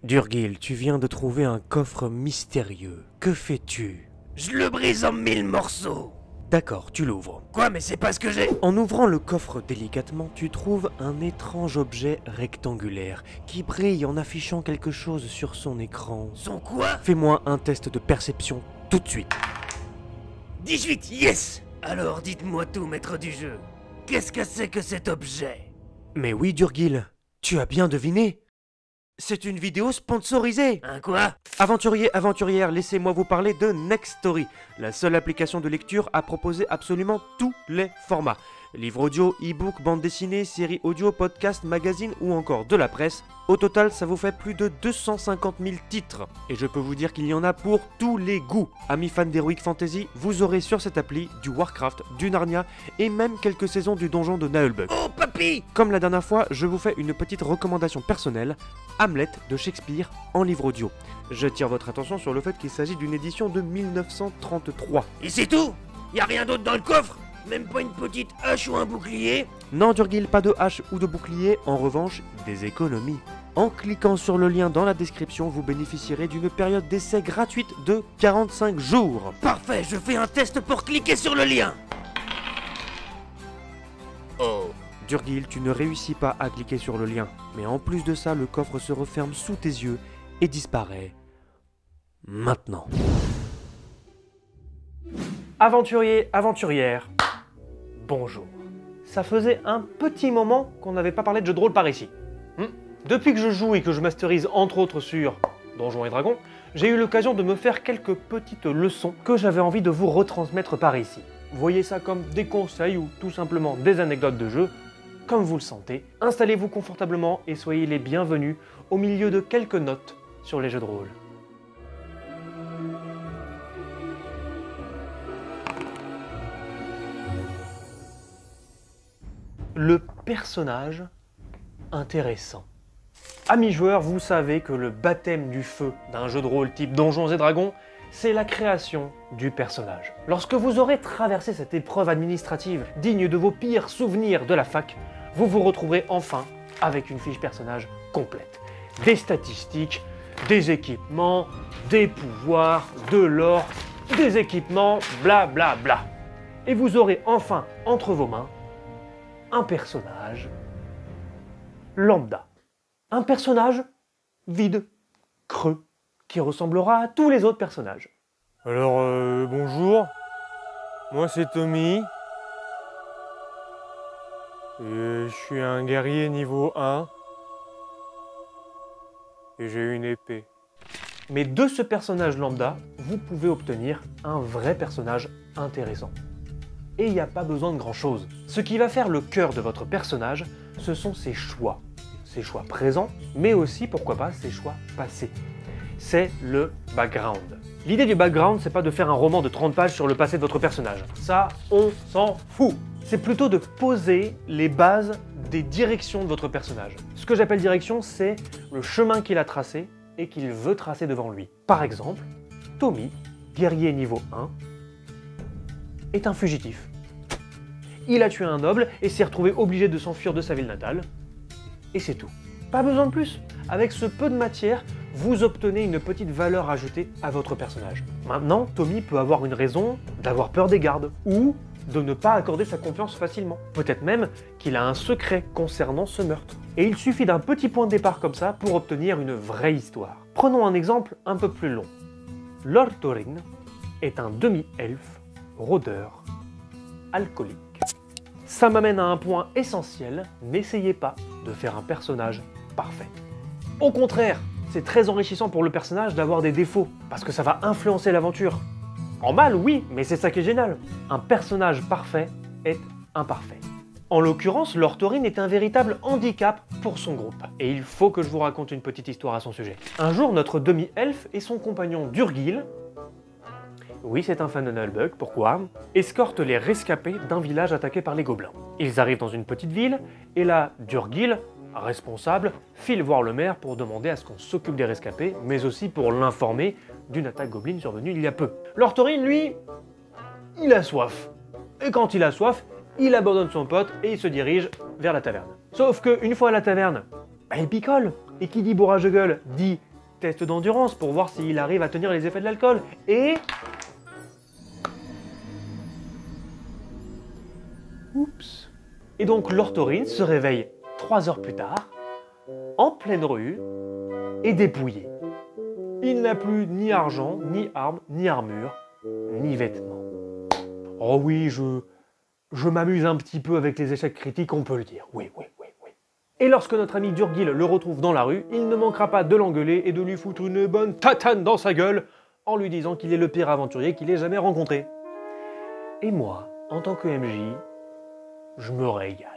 Durgil, tu viens de trouver un coffre mystérieux. Que fais-tu? Je le brise en 1000 morceaux. D'accord, tu l'ouvres. Quoi, mais c'est pas ce que j'ai. En ouvrant le coffre délicatement, tu trouves un étrange objet rectangulaire qui brille en affichant quelque chose sur son écran. Son quoi? Fais-moi un test de perception tout de suite. 18, yes. Alors dites-moi tout, maître du jeu. Qu'est-ce que c'est que cet objet? Mais oui, Durgil, tu as bien deviné. C'est une vidéo sponsorisée. Un quoi? Aventuriers, aventurières, laissez-moi vous parler de Nextory, la seule application de lecture à proposer absolument tous les formats. Livres audio, e-book, bande dessinée, séries audio, podcast, magazine ou encore de la presse. Au total, ça vous fait plus de 250 000 titres. Et je peux vous dire qu'il y en a pour tous les goûts. Amis fans d'Heroic Fantasy, vous aurez sur cette appli du Warcraft, du Narnia et même quelques saisons du donjon de Naheulbeuk. Oh papy! Comme la dernière fois, je vous fais une petite recommandation personnelle, Hamlet de Shakespeare en livre audio. J'attire votre attention sur le fait qu'il s'agit d'une édition de 1933. Et c'est tout? Y a rien d'autre dans le coffre? Même pas une petite hache ou un bouclier? Non Durgil, pas de hache ou de bouclier, en revanche, des économies. En cliquant sur le lien dans la description, vous bénéficierez d'une période d'essai gratuite de 45 jours. Parfait, je fais un test pour cliquer sur le lien. Oh. Durgil, tu ne réussis pas à cliquer sur le lien, mais en plus de ça, le coffre se referme sous tes yeux et disparaît. Maintenant. Aventuriers, aventurières, bonjour. Ça faisait un petit moment qu'on n'avait pas parlé de jeux de rôle par ici. Depuis que je joue et que je masterise entre autres sur Donjons et Dragons, j'ai eu l'occasion de me faire quelques petites leçons que j'avais envie de vous retransmettre par ici. Voyez ça comme des conseils ou tout simplement des anecdotes de jeu, comme vous le sentez. Installez-vous confortablement et soyez les bienvenus au milieu de quelques notes sur les jeux de rôle. Le personnage intéressant. Amis joueurs, vous savez que le baptême du feu d'un jeu de rôle type Donjons et Dragons, c'est la création du personnage. Lorsque vous aurez traversé cette épreuve administrative digne de vos pires souvenirs de la fac, vous vous retrouverez enfin avec une fiche personnage complète. Des statistiques, des équipements, des pouvoirs, de l'or, des équipements, bla bla bla. Et vous aurez enfin entre vos mains un personnage lambda. Un personnage vide, creux, qui ressemblera à tous les autres personnages. Alors, bonjour, moi c'est Tommy, et je suis un guerrier niveau 1, et j'ai une épée. Mais de ce personnage lambda, vous pouvez obtenir un vrai personnage intéressant. Et il n'y a pas besoin de grand chose. Ce qui va faire le cœur de votre personnage, ce sont ses choix. Ses choix présents, mais aussi, pourquoi pas, ses choix passés. C'est le background. L'idée du background, c'est pas de faire un roman de 30 pages sur le passé de votre personnage. Ça, on s'en fout. C'est plutôt de poser les bases des directions de votre personnage. Ce que j'appelle direction, c'est le chemin qu'il a tracé et qu'il veut tracer devant lui. Par exemple, Tommy, guerrier niveau 1, est un fugitif. Il a tué un noble et s'est retrouvé obligé de s'enfuir de sa ville natale. Et c'est tout. Pas besoin de plus. Avec ce peu de matière, vous obtenez une petite valeur ajoutée à votre personnage. Maintenant, Tommy peut avoir une raison d'avoir peur des gardes, ou de ne pas accorder sa confiance facilement. Peut-être même qu'il a un secret concernant ce meurtre. Et il suffit d'un petit point de départ comme ça pour obtenir une vraie histoire. Prenons un exemple un peu plus long. Lord Thorin est un demi-elfe, rôdeur, alcoolique. Ça m'amène à un point essentiel, n'essayez pas de faire un personnage parfait. Au contraire, c'est très enrichissant pour le personnage d'avoir des défauts, parce que ça va influencer l'aventure. En mal, oui, mais c'est ça qui est génial. Un personnage parfait est imparfait. En l'occurrence, Lord Thorin est un véritable handicap pour son groupe. Et il faut que je vous raconte une petite histoire à son sujet. Un jour, notre demi-elfe et son compagnon Durgil, oui, c'est un fan de Naheulbeuk, pourquoi? Escortent les rescapés d'un village attaqué par les gobelins. Ils arrivent dans une petite ville, et là, Durgil, responsable, file voir le maire pour demander à ce qu'on s'occupe des rescapés, mais aussi pour l'informer d'une attaque gobeline survenue il y a peu. Lord Thorin, lui, il a soif. Et quand il a soif, il abandonne son pote et il se dirige vers la taverne. Sauf qu'une fois à la taverne, il picole. Et qui dit bourrage de gueule dit test d'endurance pour voir s'il arrive à tenir les effets de l'alcool. Et... oups. Et donc Lord Thorin se réveille 3 heures plus tard, en pleine rue, et dépouillé. Il n'a plus ni argent, ni armes, ni armure, ni vêtements. Oh oui, je m'amuse un petit peu avec les échecs critiques, on peut le dire. Oui. Et lorsque notre ami Durgil le retrouve dans la rue, il ne manquera pas de l'engueuler et de lui foutre une bonne tatane dans sa gueule en lui disant qu'il est le pire aventurier qu'il ait jamais rencontré. Et moi, en tant que MJ, je me régale.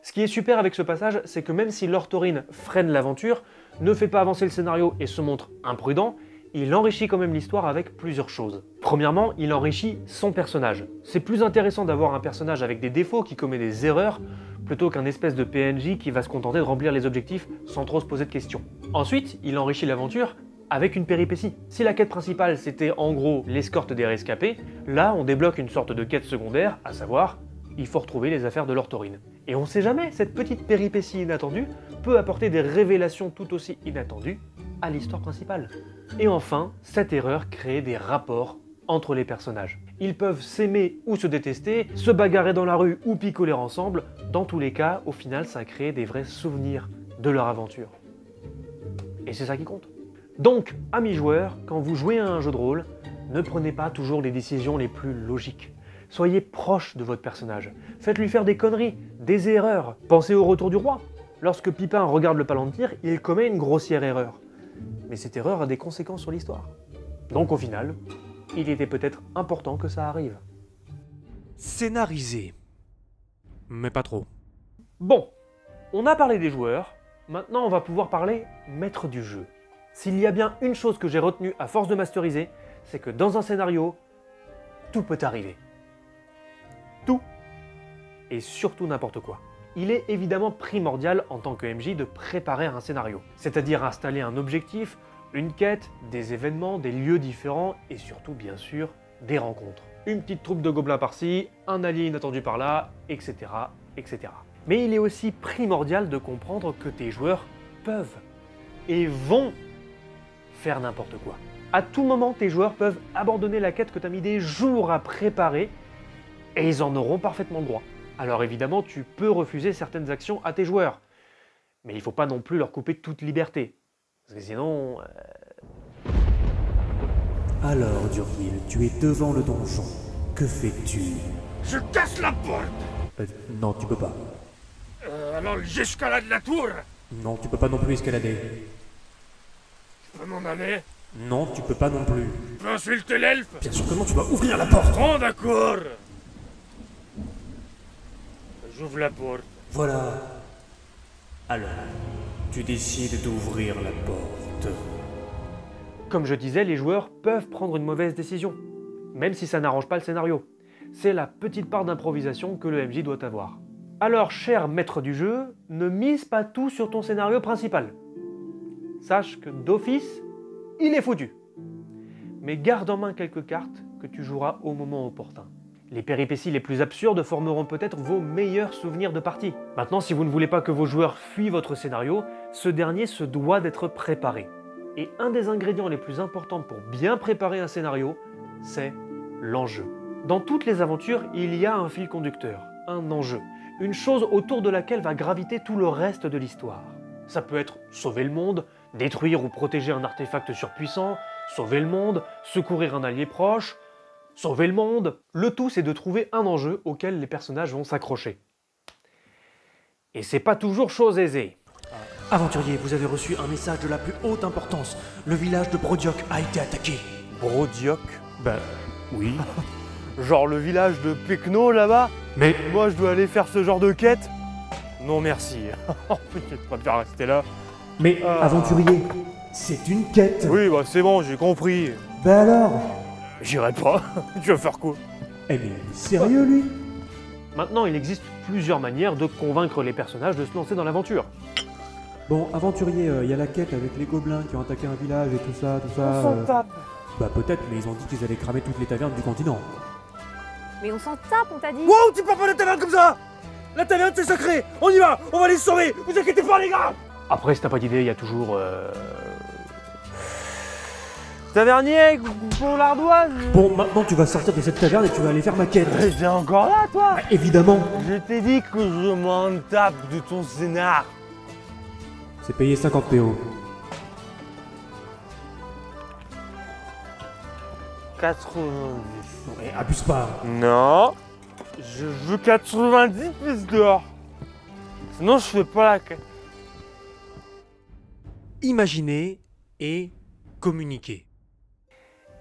Ce qui est super avec ce passage, c'est que même si Lord Thorin freine l'aventure, ne fait pas avancer le scénario et se montre imprudent, il enrichit quand même l'histoire avec plusieurs choses. Premièrement, il enrichit son personnage. C'est plus intéressant d'avoir un personnage avec des défauts qui commet des erreurs, plutôt qu'un espèce de PNJ qui va se contenter de remplir les objectifs sans trop se poser de questions. Ensuite, il enrichit l'aventure avec une péripétie. Si la quête principale c'était en gros l'escorte des rescapés, là on débloque une sorte de quête secondaire, à savoir, il faut retrouver les affaires de Lord Thorin. Et on sait jamais, cette petite péripétie inattendue peut apporter des révélations tout aussi inattendues à l'histoire principale. Et enfin, cette erreur crée des rapports entre les personnages. Ils peuvent s'aimer ou se détester, se bagarrer dans la rue ou picoler ensemble. Dans tous les cas, au final, ça crée des vrais souvenirs de leur aventure. Et c'est ça qui compte. Donc, amis joueurs, quand vous jouez à un jeu de rôle, ne prenez pas toujours les décisions les plus logiques. Soyez proche de votre personnage. Faites-lui faire des conneries, des erreurs. Pensez au retour du roi. Lorsque Pipin regarde le Palantir, il commet une grossière erreur. Mais cette erreur a des conséquences sur l'histoire. Donc au final, il était peut-être important que ça arrive. Scénarisé. Mais pas trop. Bon, on a parlé des joueurs, maintenant on va pouvoir parler maître du jeu. S'il y a bien une chose que j'ai retenue à force de masteriser, c'est que dans un scénario, tout peut arriver. Tout. Et surtout n'importe quoi. Il est évidemment primordial en tant que MJ de préparer un scénario, c'est-à-dire installer un objectif, une quête, des événements, des lieux différents et surtout bien sûr des rencontres. Une petite troupe de gobelins par-ci, un allié inattendu par-là, etc., etc. Mais il est aussi primordial de comprendre que tes joueurs peuvent et vont faire n'importe quoi. À tout moment, tes joueurs peuvent abandonner la quête que tu as mis des jours à préparer et ils en auront parfaitement le droit. Alors évidemment, tu peux refuser certaines actions à tes joueurs, mais il ne faut pas non plus leur couper toute liberté, parce que sinon... Alors, Durgil, tu es devant le donjon. Que fais-tu? Je casse la porte. Non, tu peux pas. Alors j'escalade la tour. Non, tu peux pas non plus escalader. Je peux m'en aller. Non, tu peux pas non plus. Je peux insulter l'elfe. Bien sûr que non, tu dois ouvrir la porte. Oh d'accord. J'ouvre la porte. Voilà. Alors, tu décides d'ouvrir la porte. Comme je disais, les joueurs peuvent prendre une mauvaise décision, même si ça n'arrange pas le scénario. C'est la petite part d'improvisation que le MJ doit avoir. Alors, cher maître du jeu, ne mise pas tout sur ton scénario principal. Sache que d'office, il est foutu. Mais garde en main quelques cartes que tu joueras au moment opportun. Les péripéties les plus absurdes formeront peut-être vos meilleurs souvenirs de partie. Maintenant, si vous ne voulez pas que vos joueurs fuient votre scénario, ce dernier se doit d'être préparé. Et un des ingrédients les plus importants pour bien préparer un scénario, c'est l'enjeu. Dans toutes les aventures, il y a un fil conducteur, un enjeu, une chose autour de laquelle va graviter tout le reste de l'histoire. Ça peut être sauver le monde, détruire ou protéger un artefact surpuissant, sauver le monde, secourir un allié proche, sauver le monde. Le tout, c'est de trouver un enjeu auquel les personnages vont s'accrocher. Et c'est pas toujours chose aisée. Aventurier, vous avez reçu un message de la plus haute importance. Le village de Brodiok a été attaqué. Brodiok? Ben, oui. Genre le village de Pecno là-bas? Mais Moi je dois aller faire ce genre de quête? Non merci. Je préfère rester là. Mais, aventurier, c'est une quête. Oui bah c'est bon, j'ai compris. Ben alors? J'irai pas. Je vais faire quoi? Eh mais, sérieux lui? Maintenant, il existe plusieurs manières de convaincre les personnages de se lancer dans l'aventure. Bon, aventurier, il y a la quête avec les gobelins qui ont attaqué un village et tout ça, On s'en tape. Bah peut-être, mais ils ont dit qu'ils allaient cramer toutes les tavernes du continent. Mais on s'en tape, on t'a dit. Wow, tu parles pas de la taverne comme ça. La taverne c'est sacré. On y va les sauver. Vous inquiétez pas les gars. Après, si t'as pas d'idée, il y a toujours... Tavernier, pour l'ardoise. Bon, maintenant tu vas sortir de cette taverne et tu vas aller faire ma quête. T'es encore là, toi? Évidemment. Je t'ai dit que je m'en tape de ton scénar. C'est payé 50 PO. 90. Ouais, abuse pas. Non. Je veux 90 pièces d'or. Sinon, je fais pas la quête. Imaginez et communiquer.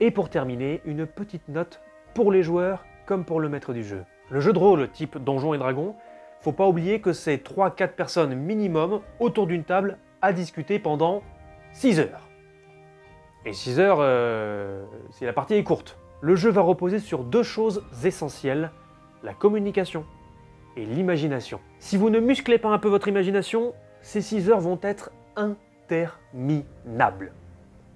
Et pour terminer, une petite note pour les joueurs comme pour le maître du jeu. Le jeu de rôle type Donjons et Dragons, faut pas oublier que c'est 3-4 personnes minimum autour d'une table à discuter pendant 6 heures. Et 6 heures, si la partie est courte. Le jeu va reposer sur 2 choses essentielles, la communication et l'imagination. Si vous ne musclez pas un peu votre imagination, ces 6 heures vont être interminables.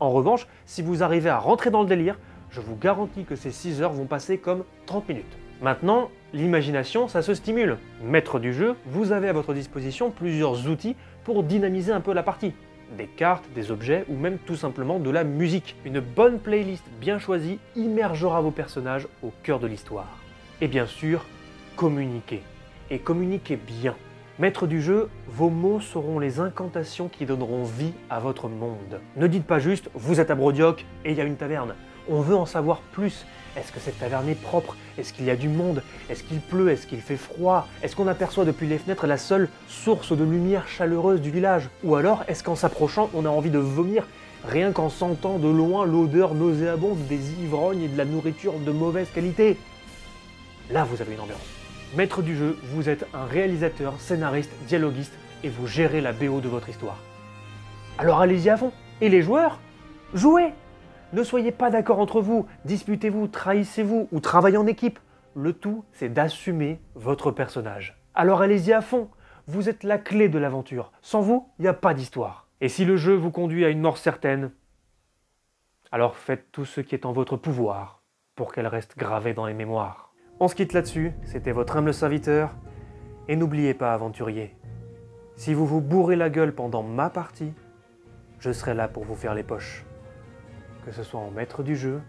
En revanche, si vous arrivez à rentrer dans le délire, je vous garantis que ces 6 heures vont passer comme 30 minutes. Maintenant, l'imagination, ça se stimule. Maître du jeu, vous avez à votre disposition plusieurs outils pour dynamiser un peu la partie. Des cartes, des objets ou même tout simplement de la musique. Une bonne playlist bien choisie immergera vos personnages au cœur de l'histoire. Et bien sûr, communiquez. Et communiquez bien. Maître du jeu, vos mots seront les incantations qui donneront vie à votre monde. Ne dites pas juste « vous êtes à Brodioc et il y a une taverne ». On veut en savoir plus. Est-ce que cette taverne est propre? Est-ce qu'il y a du monde? Est-ce qu'il pleut? Est-ce qu'il fait froid? Est-ce qu'on aperçoit depuis les fenêtres la seule source de lumière chaleureuse du village? Ou alors, est-ce qu'en s'approchant, on a envie de vomir rien qu'en sentant de loin l'odeur nauséabonde des ivrognes et de la nourriture de mauvaise qualité? Là, vous avez une ambiance. Maître du jeu, vous êtes un réalisateur, scénariste, dialoguiste et vous gérez la BO de votre histoire. Alors allez-y à fond. Et les joueurs, jouez! Ne soyez pas d'accord entre vous, disputez-vous, trahissez-vous ou travaillez en équipe. Le tout, c'est d'assumer votre personnage. Alors allez-y à fond, vous êtes la clé de l'aventure. Sans vous, il n'y a pas d'histoire. Et si le jeu vous conduit à une mort certaine, alors faites tout ce qui est en votre pouvoir pour qu'elle reste gravée dans les mémoires. On se quitte là-dessus, c'était votre humble serviteur. Et n'oubliez pas, aventurier, si vous vous bourrez la gueule pendant ma partie, je serai là pour vous faire les poches. Que ce soit en maître du jeu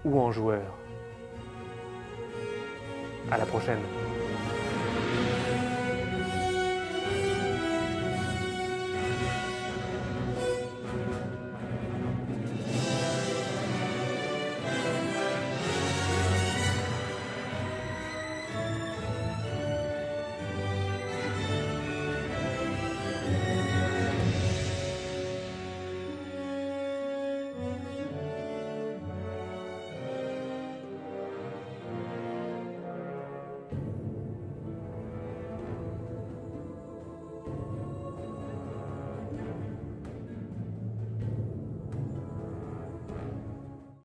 ou en joueur. À la prochaine.